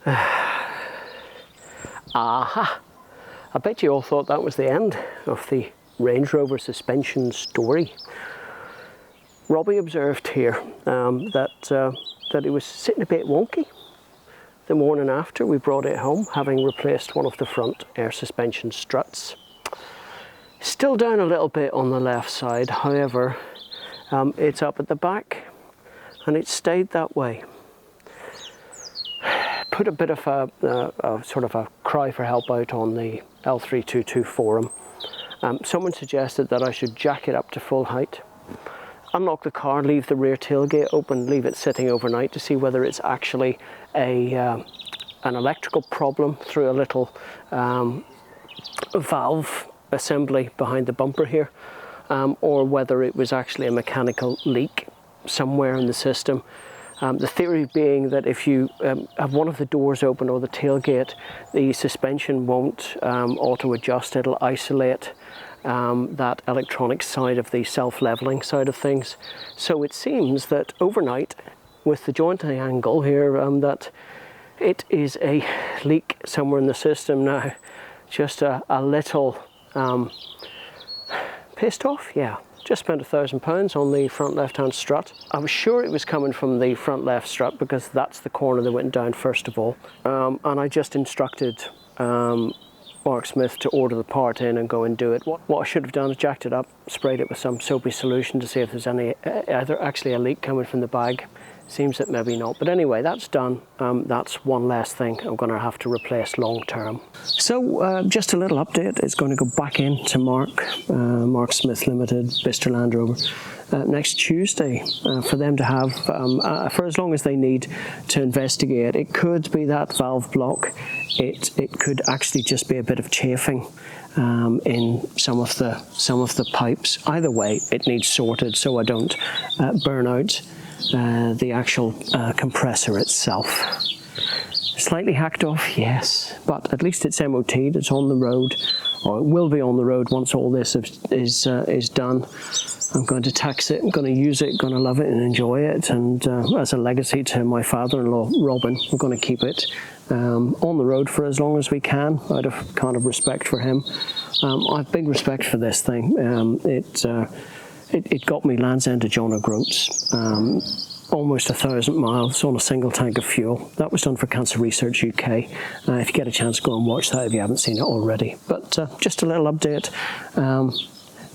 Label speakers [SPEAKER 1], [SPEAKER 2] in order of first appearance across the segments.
[SPEAKER 1] Aha! I bet you all thought that was the end of the Range Rover suspension story. Robbie observed here that it was sitting a bit wonky the morning after we brought it home, having replaced one of the front air suspension struts. Still down a little bit on the left side, however, it's up at the back and it stayed that way. Put a bit of a sort of a cry for help out on the L322 forum. Someone suggested that I should jack it up to full height, unlock the car, leave the rear tailgate open, leave it sitting overnight to see whether it's actually an electrical problem through a little valve assembly behind the bumper here, or whether it was actually a mechanical leak somewhere in the system. The theory being that if you have one of the doors open or the tailgate, the suspension won't auto-adjust, it'll isolate that electronic side of the self-leveling side of things. So it seems that overnight, with the joint angle here, that it is a leak somewhere in the system now. Just a little pissed off, yeah. Just spent £1,000 on the front left-hand strut. I was sure it was coming from the front left strut because that's the corner that went down first of all. And I just instructed Mark Smith to order the part in and go and do it. What I should have done is jacked it up, sprayed it with some soapy solution to see if there's any actually a leak coming from the bag. Seems that maybe not, but anyway, that's done. That's one less thing I'm going to have to replace long term. So just a little update. It's going to go back into Mark Smith Limited, Bicester Land Rover, next Tuesday for them to have for as long as they need to investigate. It could be that valve block. It could actually just be a bit of chafing in some of the pipes. Either way, it needs sorted so I don't burn out the actual compressor itself. Slightly hacked off, yes, but at least it's MOT'd, it's on the road, or it will be on the road once all this is done. I'm going to tax it, I'm going to use it, going to love it and enjoy it, and as a legacy to my father-in-law, Robin, we're going to keep it on the road for as long as we can, out of kind of respect for him. I have big respect for this thing. It got me Land's End to John O'Groats, almost 1,000 miles on a single tank of fuel. That was done for Cancer Research UK. If you get a chance, go and watch that if you haven't seen it already. But just a little update.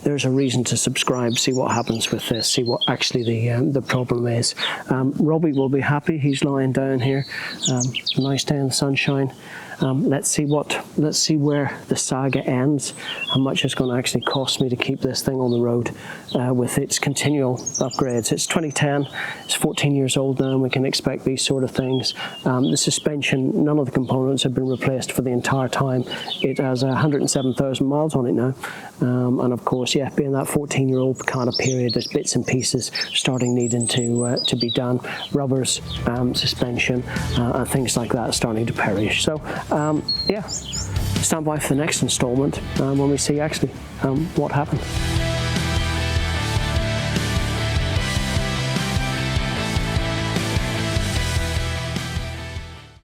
[SPEAKER 1] There's a reason to subscribe, see what happens with this, see what actually the problem is. Robbie will be happy, he's lying down here. A nice day in the sunshine. Let's see where the saga ends, how much it's going to actually cost me to keep this thing on the road with its continual upgrades. It's 2010, it's 14 years old now, and we can expect these sort of things. The suspension, none of the components have been replaced for the entire time. It has 107,000 miles on it now, and of course, yeah, being that 14-year-old kind of period, there's bits and pieces starting needing to be done. Rubbers, suspension, and things like that starting to perish. So yeah, stand by for the next instalment when we see actually what happened.